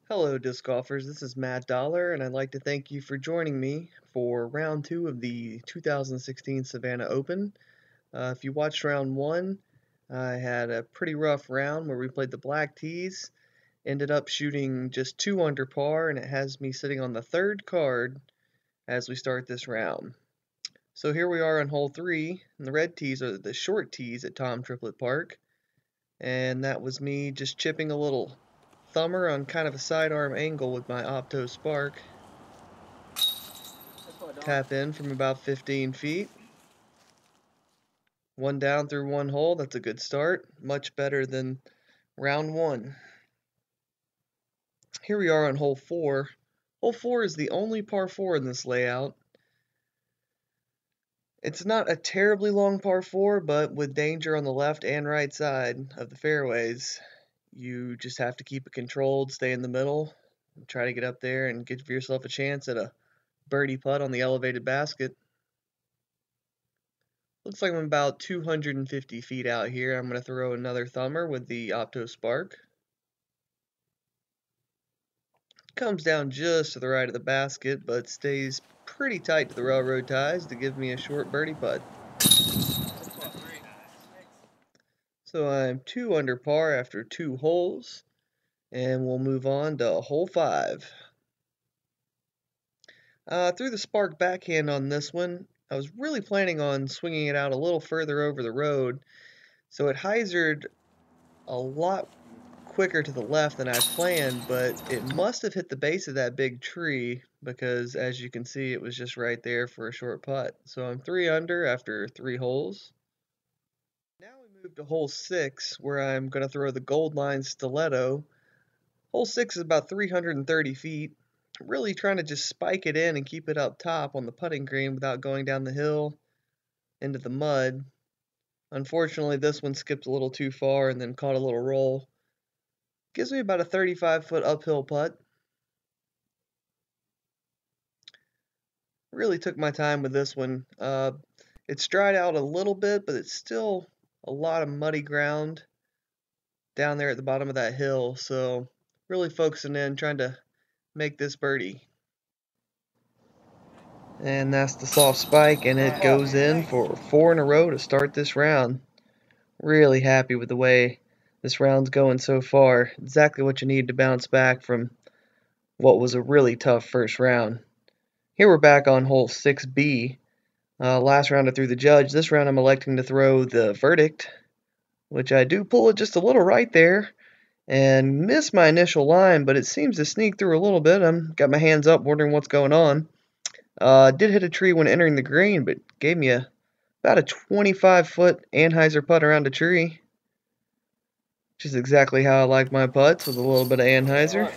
Hello, disc golfers. This is Matt Dollar, and I'd like to thank you for joining me for round two of the 2016 Savannah Open. If you watched round one, I had a pretty rough round where we played the black tees, ended up shooting just 2 under par, and it has me sitting on the third card as we start this round. So here we are on hole three, and the red tees are the short tees at Tom Triplett Park, and that was me just chipping a little thumber on kind of a sidearm angle with my Opto Spark. Tap in from about 15 feet. One down through one hole, that's a good start. Much better than round one. Here we are on hole four. Hole four is the only par four in this layout. It's not a terribly long par four, but with danger on the left and right side of the fairways, you just have to keep it controlled, stay in the middle, and try to get up there and give yourself a chance at a birdie putt on the elevated basket. Looks like I'm about 250 feet out here. I'm going to throw another thumber with the Opto Spark. Comes down just to the right of the basket, but stays pretty tight to the railroad ties to give me a short birdie putt. So I'm 2 under par after 2 holes, and we'll move on to hole 5. Threw the Spark backhand on this one. I was really planning on swinging it out a little further over the road, so it hyzered a lot quicker to the left than I planned, but it must have hit the base of that big tree because, as you can see, it was just right there for a short putt. So I'm 3 under after 3 holes. Now we move to hole 6, where I'm going to throw the Gold Line Stiletto. Hole 6 is about 330 feet. Really trying to just spike it in and keep it up top on the putting green without going down the hill into the mud. Unfortunately, this one skipped a little too far and then caught a little roll. Gives me about a 35-foot uphill putt. Really took my time with this one. It's dried out a little bit, but it's still a lot of muddy ground down there at the bottom of that hill. So really focusing in, trying to make this birdie. And that's the soft spike, and it goes in for 4 in a row to start this round. Really happy with the way this round's going so far. Exactly what you need to bounce back from what was a really tough first round. Here we're back on hole 6B. Last round I threw the judge. This round I'm electing to throw the verdict, which I do pull it just a little right there and miss my initial line, but it seems to sneak through a little bit. I'm got my hands up wondering what's going on. Did hit a tree when entering the green, but gave me about a 25-foot Anheuser putt around a tree, which is exactly how I like my putts, with a little bit of Anheuser.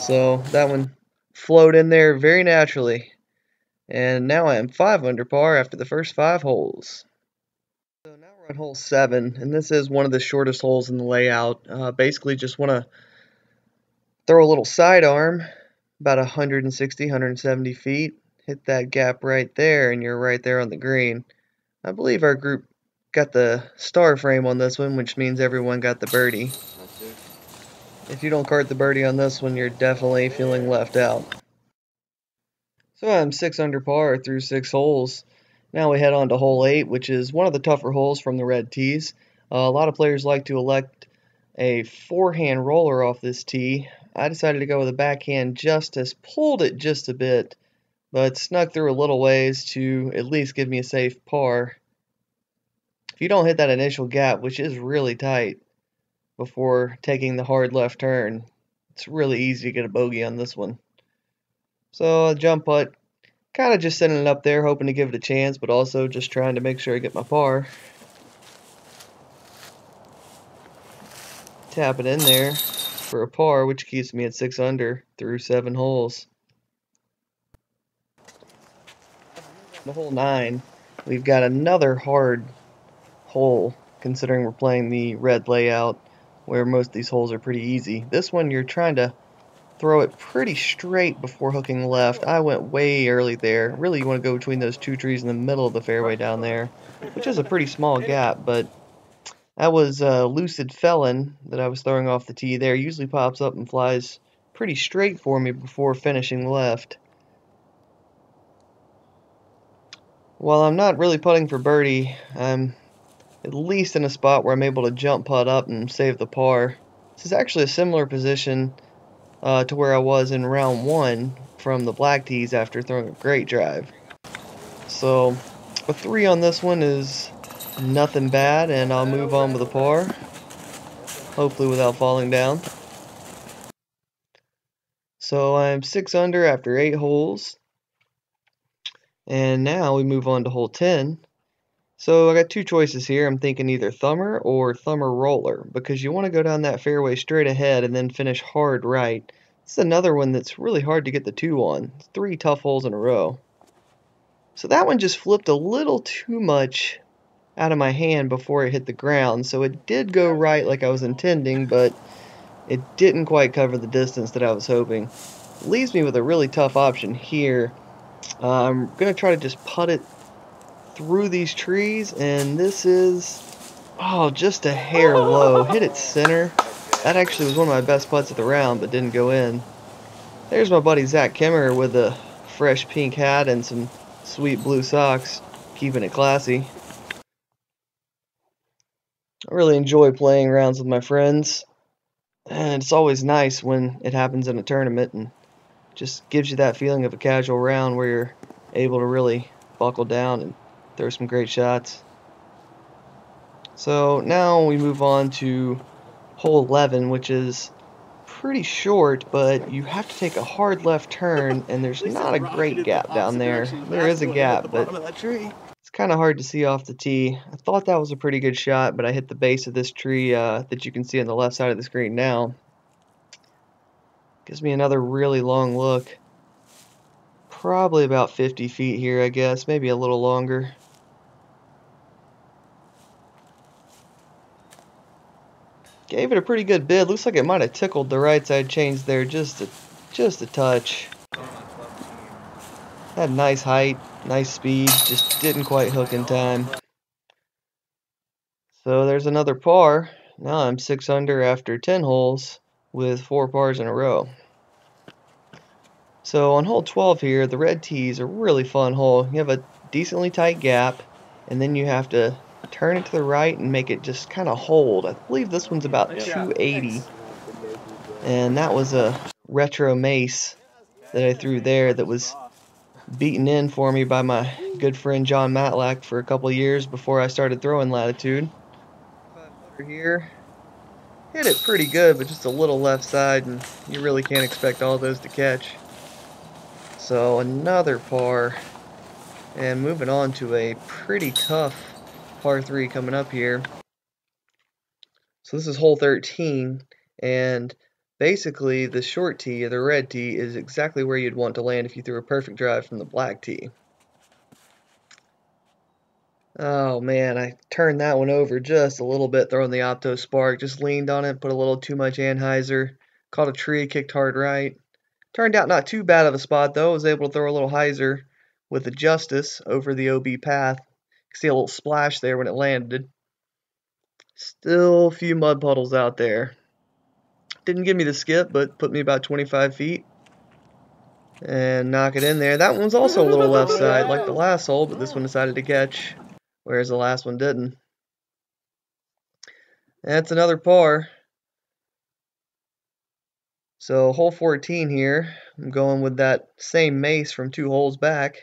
So that one flowed in there very naturally. And now I am 5 under par after the first 5 holes. So now we're on hole 7, and this is one of the shortest holes in the layout. Basically just want to throw a little sidearm, about 160, 170 feet. Hit that gap right there, and you're right there on the green. I believe our group got the star frame on this one, which means everyone got the birdie. If you don't cart the birdie on this one, you're definitely feeling left out. So I'm 6 under par through 6 holes. Now we head on to hole 8, which is one of the tougher holes from the red tees. A lot of players like to elect a forehand roller off this tee. I decided to go with a backhand justice, pulled it just a bit, but snuck through a little ways to at least give me a safe par. If you don't hit that initial gap, which is really tight, before taking the hard left turn, it's really easy to get a bogey on this one. So a jump putt, kind of just sending it up there, hoping to give it a chance, but also just trying to make sure I get my par. Tap it in there for a par, which keeps me at 6 under through 7 holes. The hole 9, we've got another hard hole, considering we're playing the red layout, where most of these holes are pretty easy. This one, you're trying to throw it pretty straight before hooking left. I went way early there. Really, you want to go between those 2 trees in the middle of the fairway down there, which is a pretty small gap, but that was Lucid Felon that I was throwing off the tee there. Usually pops up and flies pretty straight for me before finishing left. While I'm not really putting for birdie, I'm at least in a spot where I'm able to jump putt up and save the par. This is actually a similar position to where I was in round 1 from the black tees after throwing a great drive. So a 3 on this one is nothing bad, and I'll move on with a par, hopefully without falling down. So I'm 6 under after 8 holes, and now we move on to hole 10. So I got two choices here. I'm thinking either thumber or thumber roller, because you want to go down that fairway straight ahead and then finish hard right. This is another one that's really hard to get the 2 on. It's 3 tough holes in a row. So that one just flipped a little too much out of my hand before it hit the ground, so it did go right like I was intending, but it didn't quite cover the distance that I was hoping. Leaves me with a really tough option here. I'm going to try to just putt it through these trees, and this is, oh, just a hair low. Hit it center. That actually was one of my best putts of the round, but didn't go in. There's my buddy Zach Kimmer with a fresh pink hat and some sweet blue socks, keeping it classy. I really enjoy playing rounds with my friends, and it's always nice when it happens in a tournament and just gives you that feeling of a casual round where you're able to really buckle down and throw some great shots. So now we move on to hole 11, which is pretty short, but you have to take a hard left turn, and there's not a great gap down there. There is a gap, but it's kind of hard to see off the tee. I thought that was a pretty good shot, but I hit the base of this tree that you can see on the left side of the screen now. Gives me another really long look. Probably about 50 feet here, I guess, maybe a little longer. Gave it a pretty good bid. Looks like it might have tickled the right side chains there just a touch. Had nice height, nice speed, just didn't quite hook in time. So there's another par. Now I'm 6 under after 10 holes with 4 pars in a row. So on hole 12 here, the red tee is a really fun hole. You have a decently tight gap, and then you have to turn it to the right and make it just kind of hold. I believe this one's about 280, and that was a retro mace that I threw there that was beaten in for me by my good friend John Matlack for a couple of years before I started throwing latitude. Here, hit it pretty good, but just a little left side, and you really can't expect all those to catch. So another par, and moving on to a pretty tough par 3 coming up here. So this is hole 13, and basically the short tee, or the red tee, is exactly where you'd want to land if you threw a perfect drive from the black tee. Oh man, I turned that one over just a little bit throwing the Opto Spark, just leaned on it, put a little too much Anheuser, caught a tree, kicked hard right. Turned out not too bad of a spot though. I was able to throw a little hyzer with the Justice over the OB path. You can see a little splash there when it landed. Still a few mud puddles out there. Didn't give me the skip, but put me about 25 feet. And knock it in there. That one's also a little left side like the last hole, but this one decided to catch, whereas the last one didn't. That's another par. So hole 14 here, I'm going with that same mace from 2 holes back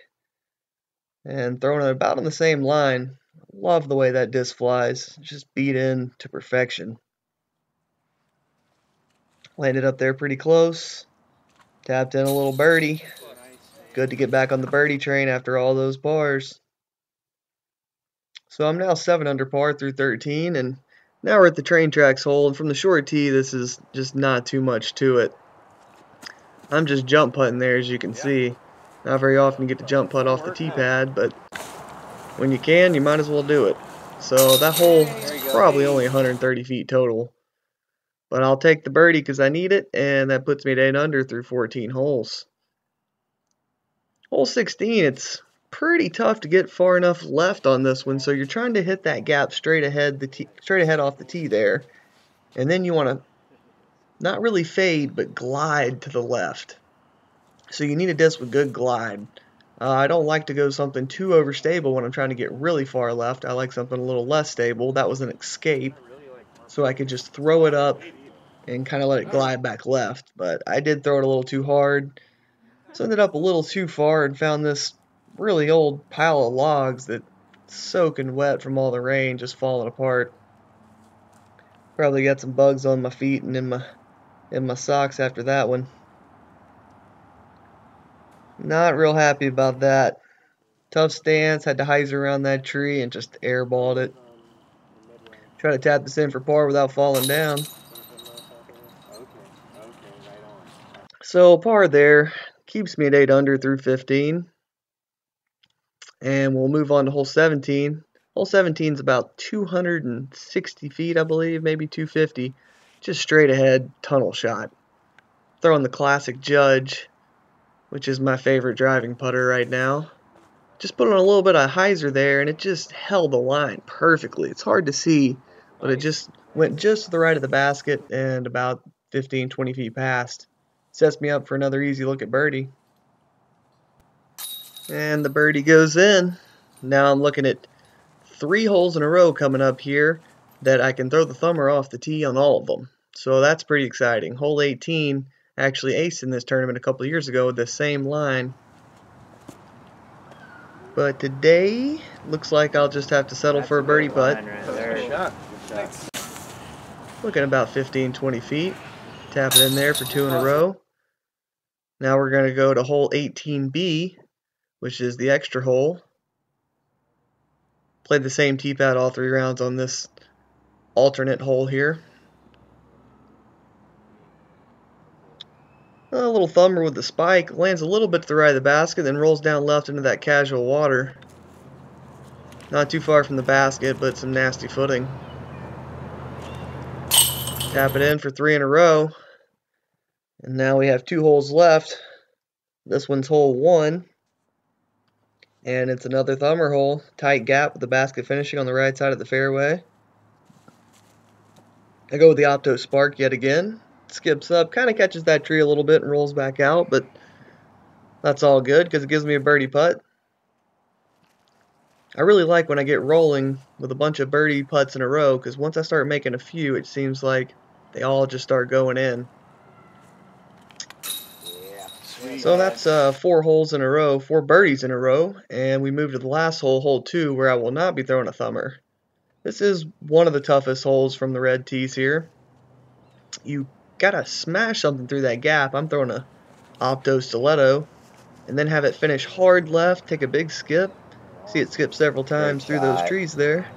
and throwing it about on the same line. Love the way that disc flies, just beat in to perfection. Landed up there pretty close, tapped in a little birdie. Good to get back on the birdie train after all those pars. So I'm now 7 under par through 13, and now we're at the train tracks hole, and from the short tee, this is just not too much to it. I'm just jump putting there, as you can see. Not very often you get to jump putt off the tee pad, but when you can, you might as well do it. So that hole is probably only 130 feet total. But I'll take the birdie because I need it, and that puts me at 8 under through 14 holes. Hole 16, it's pretty tough to get far enough left on this one, so you're trying to hit that gap straight ahead off the tee there, and then you want to not really fade, but glide to the left. So you need a disc with good glide. I don't like to go something too overstable when I'm trying to get really far left. I like something a little less stable. That was an escape, so I could just throw it up and kind of let it glide back left. But I did throw it a little too hard, so ended up a little too far and found this really old pile of logs that soaking wet from all the rain, just falling apart. Probably got some bugs on my feet and in my socks after that one. Not real happy about that. Tough stance, had to hyzer around that tree and just airballed it. Try to tap this in for par without falling down. So par there keeps me at 8 under through 15. And we'll move on to hole 17. Hole 17 is about 260 feet, I believe, maybe 250. Just straight ahead tunnel shot. Throwing the classic Judge, which is my favorite driving putter right now. Just put on a little bit of hyzer there, and it just held the line perfectly. It's hard to see, but it just went just to the right of the basket and about 15-20 feet past. Sets me up for another easy look at birdie. And the birdie goes in. Now I'm looking at 3 holes in a row coming up here that I can throw the thumber off the tee on all of them. So that's pretty exciting. Hole 18 actually aced in this tournament a couple of years ago with the same line. But today, looks like I'll just have to settle for a birdie putt. Looking about 15-20 feet. Tap it in there for 2 in a row. Now we're going to go to hole 18B, which is the extra hole. Played the same tee pad all 3 rounds on this alternate hole here. A little thumber with the spike, lands a little bit to the right of the basket, then rolls down left into that casual water. Not too far from the basket, but some nasty footing. Tap it in for 3 in a row. And now we have 2 holes left. This one's hole 1. And it's another thumber hole. Tight gap with the basket finishing on the right side of the fairway. I go with the Opto Spark yet again. Skips up, kind of catches that tree a little bit and rolls back out, but that's all good because it gives me a birdie putt. I really like when I get rolling with a bunch of birdie putts in a row because once I start making a few, it seems like they all just start going in. So that's 4 holes in a row, 4 birdies in a row, and we move to the last hole, hole 2, where I will not be throwing a thumber. This is one of the toughest holes from the red tees here. You gotta smash something through that gap. I'm throwing a Opto Stiletto, and then have it finish hard left, take a big skip. See it skip several times through those trees there.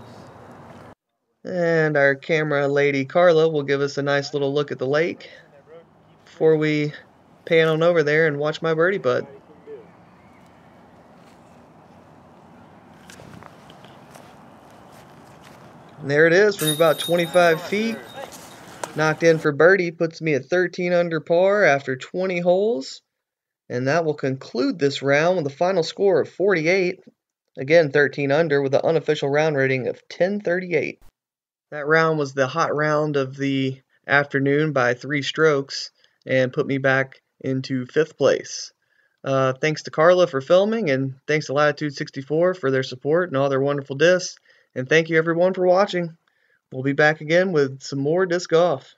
And our camera lady Carla will give us a nice little look at the lake before we pan on over there and watch my birdie putt. And there it is from about 25 feet. Knocked in for birdie, puts me at 13 under par after 20 holes. And that will conclude this round with a final score of 48. Again, 13 under with an unofficial round rating of 1038. That round was the hot round of the afternoon by 3 strokes and put me back into 5th place. Thanks to Carla for filming, and thanks to Latitude 64 for their support and all their wonderful discs. And thank you everyone for watching. We'll be back again with some more disc golf.